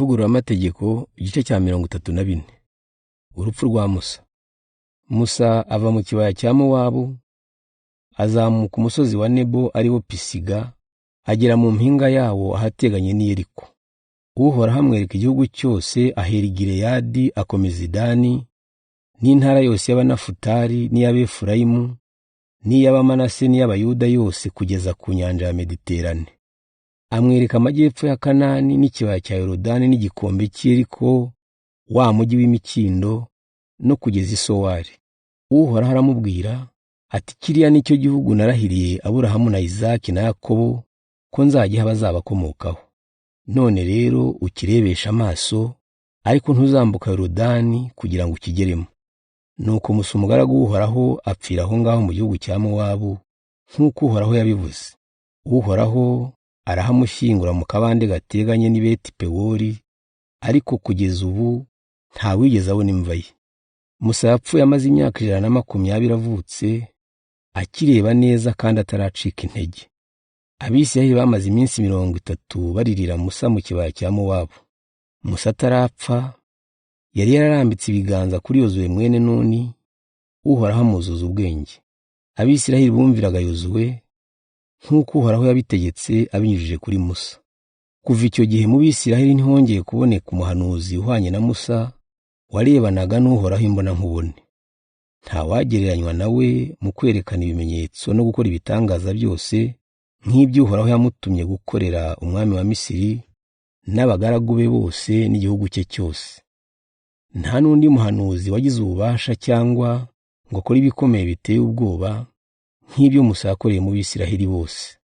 Ivugururamategeko igice cya 34. Urupfu rwa Musa. Musa ava mu kibaya cya Mowabu, azamuka umusozi wa Nebo ariwo Pisiga, agera mu mpinga yawo ahateganye n'i Yeriko. Uhoraho amwereka igihugu cyose, ahera i Gileyadi akomeza i Dani, n'intara yose y'Abanafutali n'iy'Abefurayimu n'iy'Abamanase n'iy'Abayuda yose kugeza ku nyanja ya Mediterane. Amwereka amajyepfo ya Kanani n'ikibaya cya Yorodani n'igikombe cy'Yeriko, wa mujyi w'imikindo, no kugeza i Sowari. Uhoraho aramubwira ati, kiriya nicyo gihugu narahiriye Aburahamu na Izaki na Yakobo ko nzagiha abazabakomokaho. None rero ukirebesha amaso, ariko ntuzambuka Yorodani kugira ngo ukigeremo. Nuko Musa umugaragu w'Uhoraho apfira aho ngaho mu gihugu cya Mowabu, nk'uko Uhoraho yabivuze. Uhoraho arahamushyingura mu kabande gateganye n'i Beti-Pewori, ariko kugeza ubu nta wigeze abona imva ye. Musa yapfuye amaze imyaka 120 avutse, akireba neza kandi ataracika intege. Abisirayeli bamaze iminsi 30 baririra Musa mu kibaya cya Mowabu. Musa atarapfa, yari yararambitse ibiganza kuri Yozuwe mwene Nuni, Uhoraho amuzuza ubwenge. Abisirayeli bumviraga Yozuwe nk'uko Uhoraho yabitegetse abinyujije kuri Musa. Kuva icyo gihe mu Bisirayeli ntihongeye kuboneka umuhanuzi uhwanye na Musa, warebanaga n'Uhoraho imbona nkubone. Nta wagereranywa nawe mu kwerekana ibimenyetso no gukora ibitangaza byose nk'ibyo Uhoraho yamutumye gukorera umwami wa Misiri n'abagaragu be bose n'igihugu cye cyose. Nta n'undi muhanuzi wagize ububasha cyangwa ngo akore ibikomeye biteye ubwoba nk'ibyo Musa yakoreye mu Bisirayeli bose.